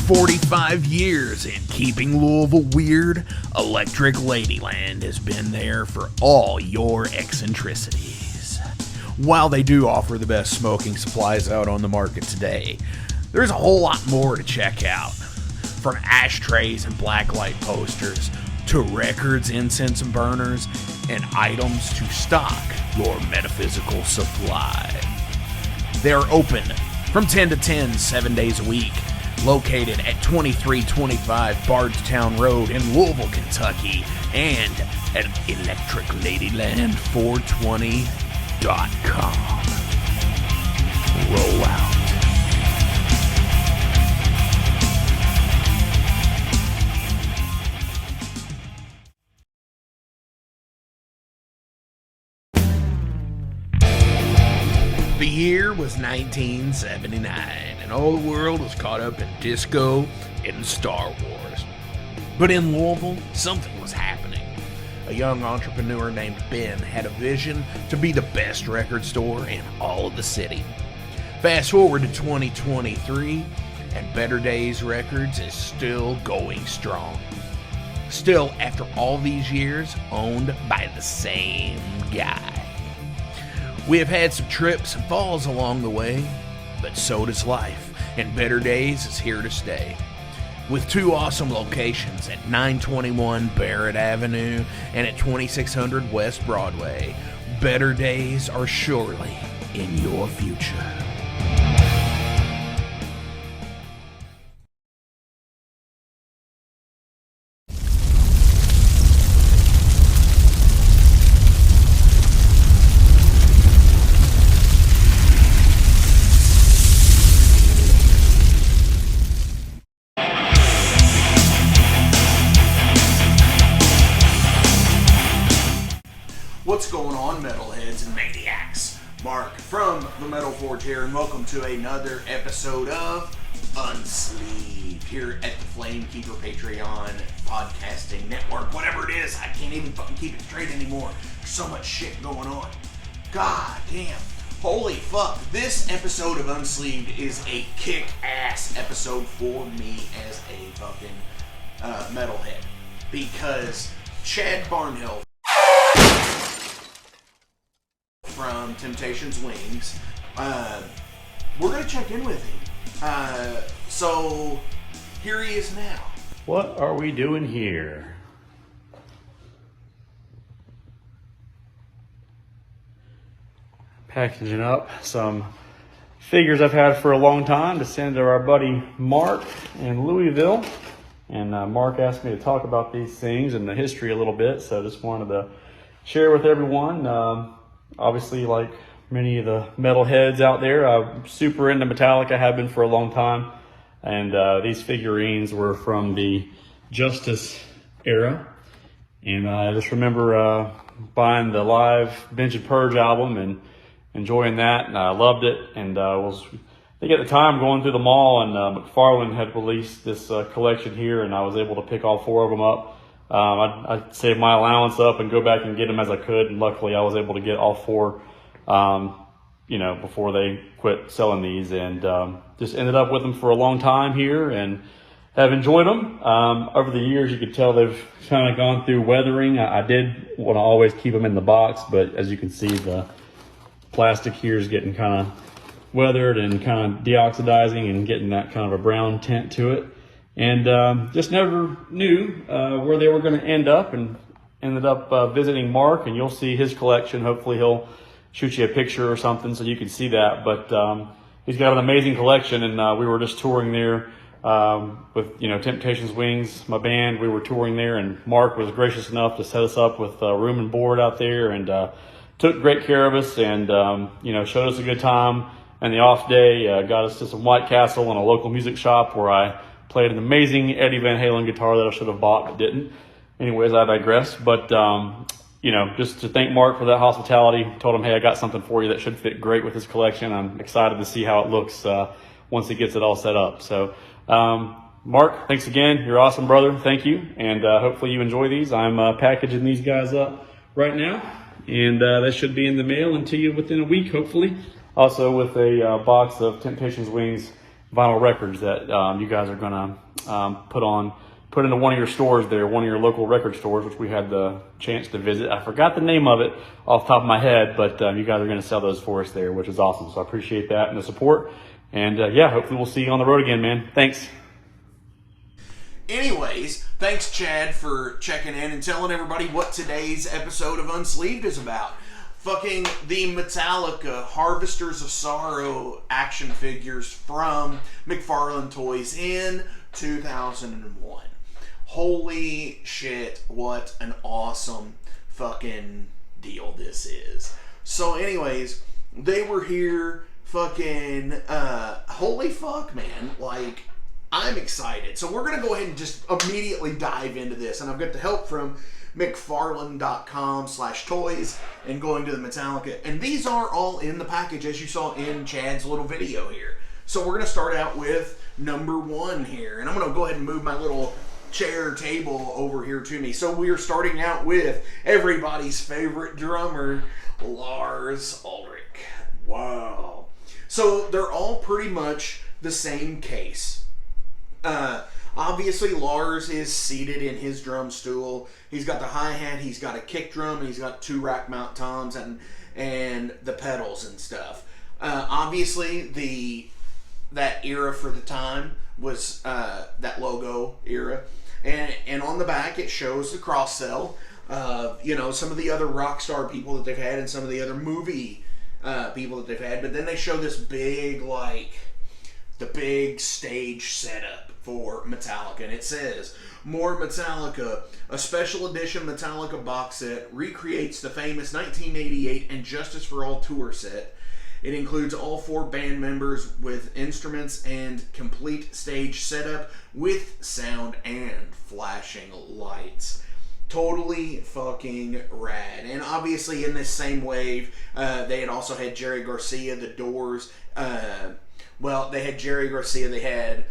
45 years in keeping Louisville weird, Electric Ladyland has been there for all your eccentricities. While they do offer the best smoking supplies out on the market today, there's a whole lot more to check out. From ashtrays and blacklight posters, to records, incense and burners, and items to stock your metaphysical supply. They're open from 10 to 10, 7 days a week. Located at 2325 Bardstown Road in Louisville, Kentucky, and at electricladyland420.com. Roll out. The year was 1979, and all the world was caught up in disco and Star Wars. But in Louisville, something was happening. A young entrepreneur named Ben had a vision to be the best record store in all of the city. Fast forward to 2023, and Better Days Records is still going strong. Still, after all these years, owned by the same guy. We have had some trips and falls along the way, but so does life, and Better Days is here to stay. With two awesome locations at 921 Barrett Avenue and at 2600 West Broadway, Better Days are surely in your future. What's going on, metalheads and maniacs? Mark from the Metal Forge here, and welcome to another episode of Unsleeved here at the Flamekeeper Patreon podcasting network. Whatever it is, I can't even fucking keep it straight anymore. There's so much shit going on. God damn. Holy fuck. This episode of Unsleeved is a kick-ass episode for me as a fucking metalhead. Because Chad Barnwell from Temptation's Wings, we're going to check in with him. So, here he is now. What are we doing here? Packaging up some figures I've had for a long time to send to our buddy Mark in Louisville. And Mark asked me to talk about these things and the history a little bit, so I just wanted to share with everyone. Obviously, like many of the metalheads out there, I'm super into Metallica, have been for a long time. And these figurines were from the Justice era. And I just remember buying the live Binge and Purge album and enjoying that. And I loved it. And I think at the time going through the mall, and McFarlane had released this collection here, and I was able to pick all four of them up. I'd save my allowance up and go back and get them as I could, and luckily I was able to get all four, before they quit selling these, and just ended up with them for a long time here and have enjoyed them. Over the years, you could tell they've kind of gone through weathering. I did want to always keep them in the box, but as you can see, the plastic here is getting kind of weathered and kind of deoxidizing and getting that kind of a brown tint to it. And just never knew where they were going to end up, and ended up visiting Mark, and you'll see his collection. Hopefully he'll shoot you a picture or something so you can see that. But he's got an amazing collection, and we were just touring there with Temptation's Wings, my band. We were touring there, and Mark was gracious enough to set us up with room and board out there, and took great care of us, and showed us a good time. And the off day got us to some White Castle and a local music shop where I played an amazing Eddie Van Halen guitar that I should have bought but didn't. Anyways, I digress. But, just to thank Mark for that hospitality. Told him, hey, I got something for you that should fit great with his collection. I'm excited to see how it looks once he gets it all set up. So, Mark, thanks again. You're awesome, brother. Thank you. And hopefully you enjoy these. I'm packaging these guys up right now. And they should be in the mail and to you within a week, hopefully. Also with a box of Temptation's Wings vinyl records that you guys are gonna put into one of your stores there, one of your local record stores, which we had the chance to visit. I forgot the name of it off the top of my head, but you guys are going to sell those for us there, which is awesome. So I appreciate that and the support. And yeah, hopefully we'll see you on the road again, man. Thanks. Anyways, thanks, Chad, for checking in and telling everybody what today's episode of Unsleeved is about. Fucking the Metallica Harvesters of Sorrow action figures from McFarlane Toys in 2001. Holy shit, what an awesome fucking deal this is. So anyways, they were here fucking, holy fuck, man. Like, I'm excited. So we're going to go ahead and just immediately dive into this. And I've got the help from McFarlane.com/toys and going to the Metallica. And these are all in the package, as you saw in Chad's little video here. So we're going to start out with number 1 here. And I'm going to go ahead and move my little chair table over here to me. So we are starting out with everybody's favorite drummer, Lars Ulrich. Wow. So they're all pretty much the same case. Obviously Lars is seated in his drum stool. He's got the hi-hat, he's got a kick drum, and he's got 2 rack mount toms and the pedals and stuff. Obviously that era for the time was that logo era, and on the back it shows the cross sell of some of the other rock star people that they've had and some of the other movie people that they've had. But then they show this big, like, the big stage setup for Metallica, and it says, "More Metallica, a special edition Metallica box set recreates the famous 1988 And Justice for All tour set. It includes all 4 band members with instruments and complete stage setup with sound and flashing lights." Totally fucking rad. And obviously in this same wave, they had also had Jerry Garcia, The Doors. They had Jerry Garcia. They had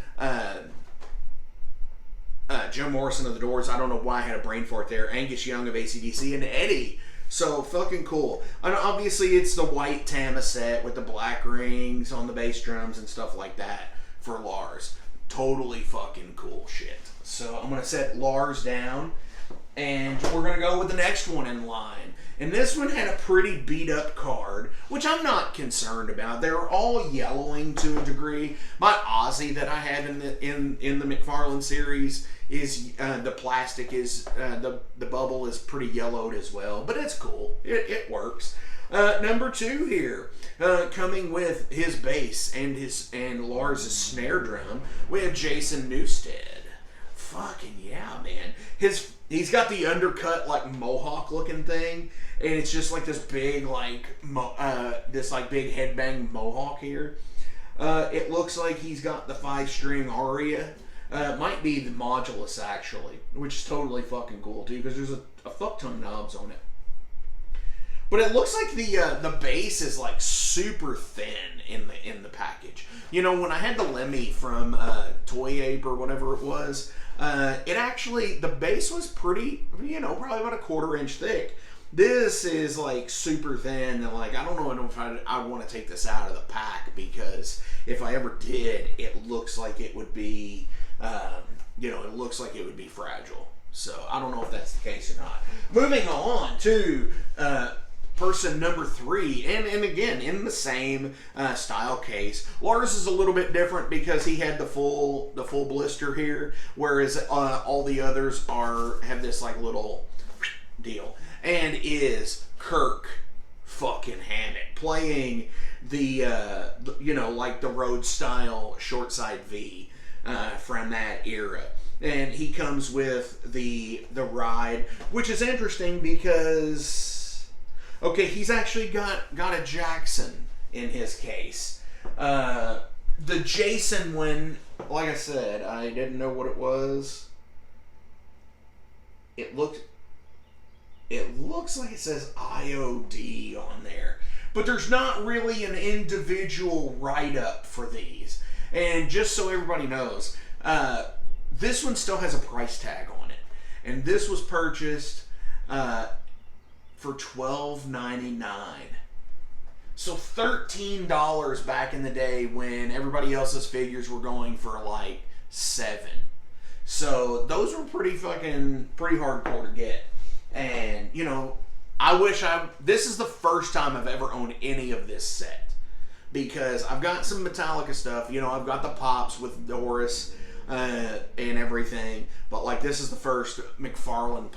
Jim Morrison of The Doors. I don't know why I had a brain fart there. Angus Young of AC/DC and Eddie. So fucking cool. And obviously it's the white Tama set with the black rings on the bass drums and stuff like that for Lars. Totally fucking cool shit. So I'm going to set Lars down, and we're going to go with the next one in line. And this one had a pretty beat up card, which I'm not concerned about. They're all yellowing to a degree. My Aussie that I have in the McFarlane series is the plastic is the bubble is pretty yellowed as well, but it's cool. It works. Number 2 here, coming with his bass and Lars' snare drum, we have Jason Newsted. Fucking yeah, man. He's got the undercut, like, mohawk looking thing, and it's just like this big, like, big headbang mohawk here. It looks like he's got the 5-string Aria. Might be the Modulus, actually, which is totally fucking cool too, because there's a fuck ton of knobs on it. But it looks like the bass is like super thin in the package. When I had the Lemmy from Toy Ape or whatever it was, the bass was pretty, probably about a 1/4 inch thick. This is like super thin, and like I don't know if I want to take this out of the pack, because if I ever did, it looks like it would be, fragile. So I don't know if that's the case or not. Moving on to person number 3, and again in the same style case. Lars is a little bit different because he had the full blister here, whereas all the others have this like little deal. And is Kirk fucking Hammett playing the like the Rhodes style short side V from that era. And he comes with the ride, which is interesting because, okay, he's actually got a Jackson in his case. The Jason one, like I said, I didn't know what it was. It looks like it says IOD on there, but there's not really an individual write-up for these. And just so everybody knows, this one still has a price tag on it, and this was purchased for $12.99. So $13 back in the day when everybody else's figures were going for like $7. So those were pretty hardcore to get. And, you know, this is the first time I've ever owned any of this set. Because I've got some Metallica stuff, you know, I've got the Pops with Doris and everything. But like this is the first McFarlane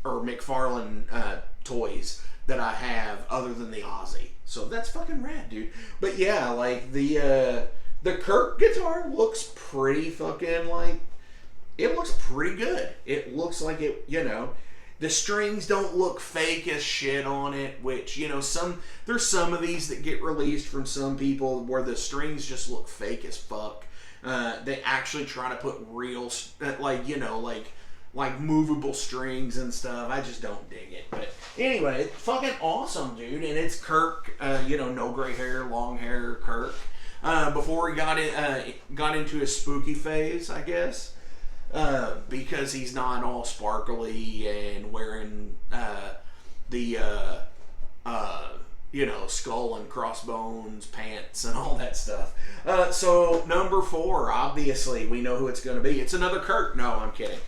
McFarlane Toys that I have other than the Aussie. So that's fucking rad, dude. But yeah, like the Kirk guitar looks pretty fucking like, it looks pretty good. It looks like it, you know, the strings don't look fake as shit on it, which, you know, there's some of these that get released from some people where the strings just look fake as fuck. They actually try to put real, like, you know, like movable strings and stuff. I just don't dig it. But anyway, it's fucking awesome, dude. And it's Kirk, you know, no gray hair, long hair Kirk. Before he got into his spooky phase, I guess. Because he's not all sparkly and wearing you know, skull and crossbones pants and all that stuff. So number 4, obviously we know who it's going to be. It's another Kirk. No, I'm kidding.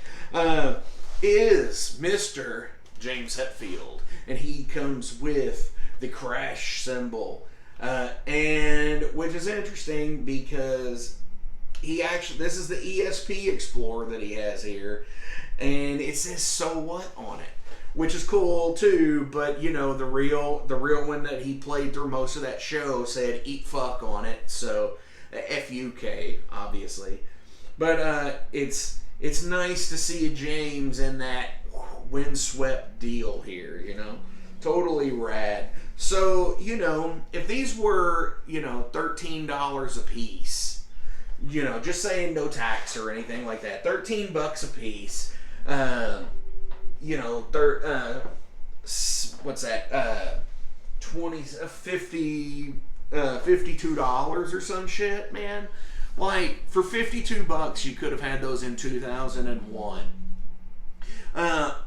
Is Mr. James Hetfield, and he comes with the crash symbol, and which is interesting because this is the ESP Explorer that he has here, and it says "So What" on it, which is cool too. But you know, the real one that he played through most of that show said "Eat Fuck" on it, so FUK obviously. But it's nice to see a James in that windswept deal here, you know, totally rad. So you know, if these were, you know, $13 a piece, you know, just saying no tax or anything like that, $13 a piece, you know, what's that, $52 or some shit, man. Like, for $52 you could have had those in 2001.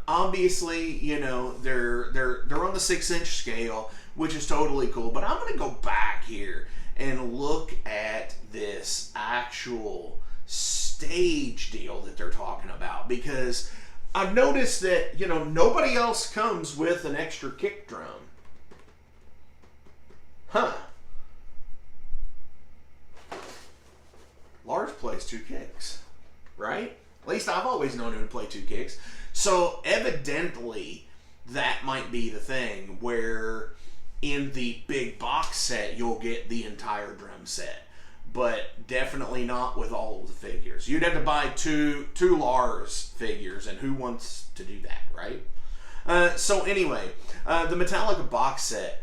Obviously, you know, they're on the 6-inch scale, which is totally cool. But I'm gonna go back here and look at this actual stage deal that they're talking about, because I've noticed that, you know, nobody else comes with an extra kick drum. Huh. Lars plays 2 kicks, right? At least I've always known him to play 2 kicks. So evidently that might be the thing where in the big box set you'll get the entire drum set, but definitely not with all of the figures. You'd have to buy two Lars figures, and who wants to do that, right? So anyway, the Metallica box set.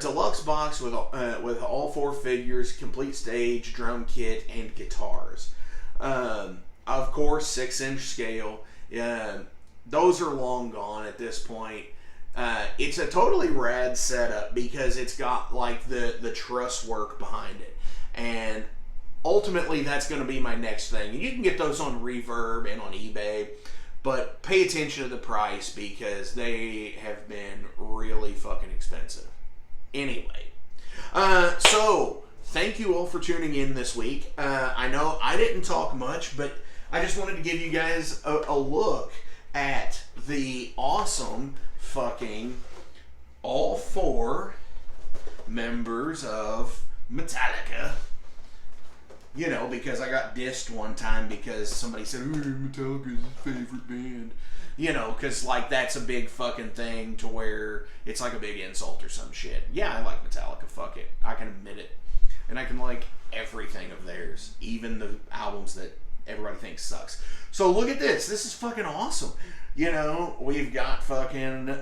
Deluxe box with all 4 figures, complete stage, drum kit, and guitars. Of course, 6-inch scale. Those are long gone at this point. It's a totally rad setup because it's got like the truss work behind it, and ultimately that's going to be my next thing. And you can get those on Reverb and on eBay, but pay attention to the price because they have been really fucking expensive. Anyway, so thank you all for tuning in this week. I know I didn't talk much, but I just wanted to give you guys a look at the awesome fucking all 4 members of Metallica. You know, because I got dissed one time because somebody said, Metallica's his favorite band. You know, because, like, that's a big fucking thing to where it's like a big insult or some shit. Yeah, I like Metallica, fuck it. I can admit it. And I can like everything of theirs, even the albums that everybody thinks sucks. So look at this. This is fucking awesome. You know, we've got fucking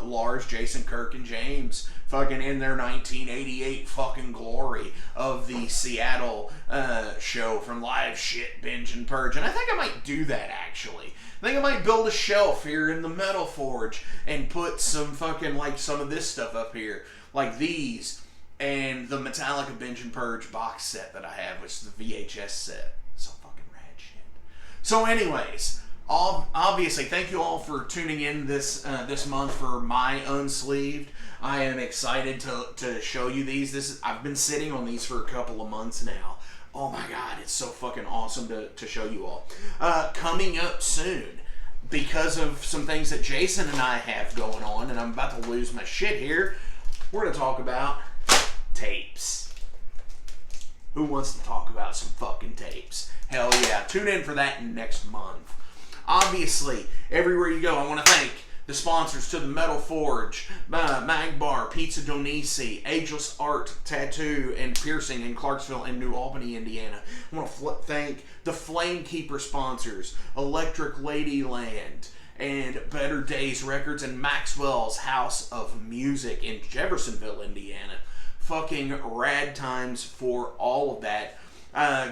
Lars, Jason, Kirk, and James fucking in their 1988 fucking glory of the Seattle show from Live Shit, Binge, and Purge. And I think I might do that, actually. I think I might build a shelf here in the Metal Forge and put some fucking, like, some of this stuff up here. Like these and the Metallica Binge and Purge box set that I have, which is the VHS set. So fucking rad shit. So anyways, Obviously, thank you all for tuning in this month for my Unsleeved. I am excited to show you these. I've been sitting on these for a couple of months now. Oh my god, it's so fucking awesome to show you all. Coming up soon, because of some things that Jason and I have going on, and I'm about to lose my shit here, we're going to talk about tapes. Who wants to talk about some fucking tapes? Hell yeah. Tune in for that next month. Obviously, everywhere you go, I want to thank the sponsors to the Metal Forge, Magbar, Pizza DoNisi, Ageless Art, Tattoo, and Piercing in Clarksville and New Albany, Indiana. I want to thank the Flamekeeper sponsors, Electric Ladyland, and Better Days Records, and Maxwell's House of Music in Jeffersonville, Indiana. Fucking rad times for all of that.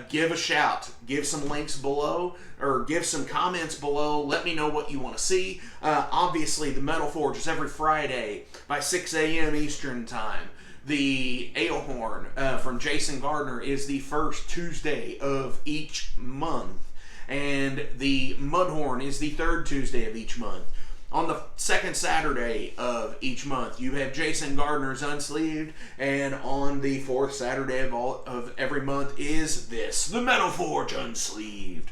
Give a shout, give some links below, or give some comments below. Let me know what you want to see. Obviously, the Metal Forge is every Friday by 6 a.m. Eastern Time. The Ale Horn from Jason Gardner is the first Tuesday of each month. And the Mudhorn is the third Tuesday of each month. On the second Saturday of each month, you have Jason Gardner's Unsleeved, and on the fourth Saturday of every month is this, the Metal Forge Unsleeved.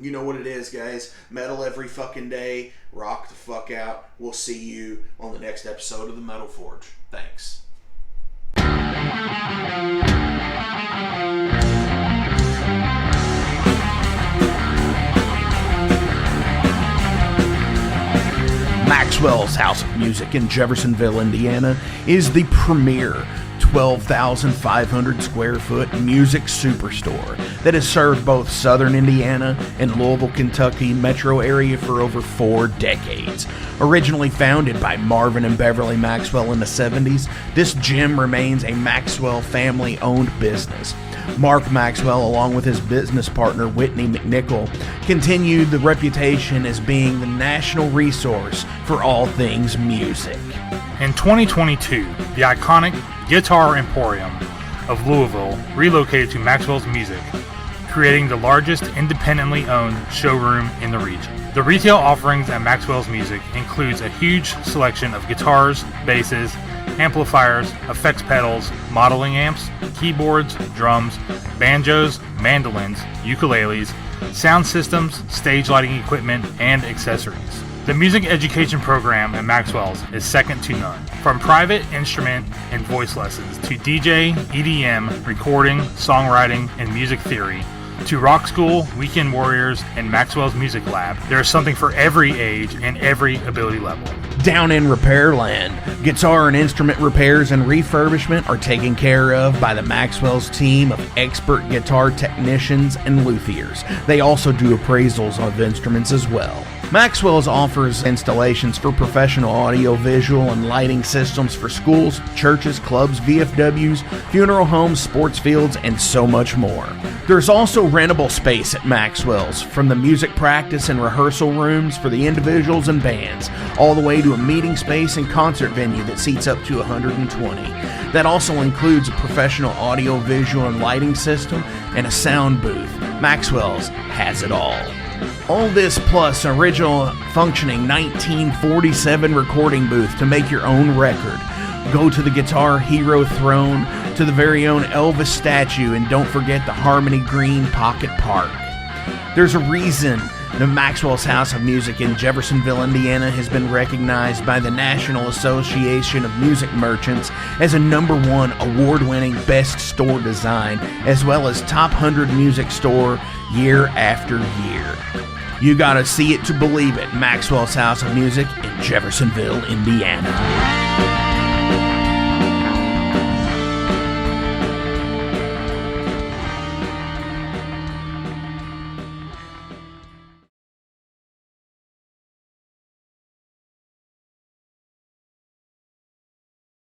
You know what it is, guys. Metal every fucking day. Rock the fuck out. We'll see you on the next episode of the Metal Forge. Thanks. Maxwell's House of Music in Jeffersonville, Indiana is the premier 12,500 square foot music superstore that has served both southern Indiana and Louisville, Kentucky metro area for over 4 decades. Originally founded by Marvin and Beverly Maxwell in the 70s, this gym remains a Maxwell family-owned business. Mark Maxwell, along with his business partner Whitney McNichol, continued the reputation as being the national resource for all things music. In 2022, the iconic Guitar Emporium of Louisville relocated to Maxwell's Music, creating the largest independently owned showroom in the region. The retail offerings at Maxwell's Music includes a huge selection of guitars, basses, amplifiers, effects pedals, modeling amps, keyboards, drums, banjos, mandolins, ukuleles, sound systems, stage lighting equipment, and accessories. The music education program at Maxwell's is second to none. From private instrument and voice lessons to DJ, EDM, recording, songwriting, and music theory, to rock school, weekend warriors, and Maxwell's Music Lab, there is something for every age and every ability level. Down in Repairland, guitar and instrument repairs and refurbishment are taken care of by the Maxwell's team of expert guitar technicians and luthiers. They also do appraisals of instruments as well. Maxwell's offers installations for professional audio, visual, and lighting systems for schools, churches, clubs, VFWs, funeral homes, sports fields, and so much more. There's also rentable space at Maxwell's, from the music practice and rehearsal rooms for the individuals and bands, all the way to a meeting space and concert venue that seats up to 120. That also includes a professional audio, visual, and lighting system and a sound booth. Maxwell's has it all. All this plus an original functioning 1947 recording booth to make your own record. Go to the Guitar Hero throne, to the very own Elvis statue, and don't forget the Harmony Green Pocket Park. There's a reason the Maxwell's House of Music in Jeffersonville, Indiana has been recognized by the National Association of Music Merchants as a #1 award-winning best store design, as well as top 100 music store year after year. You gotta see it to believe it. Maxwell's House of Music in Jeffersonville, Indiana.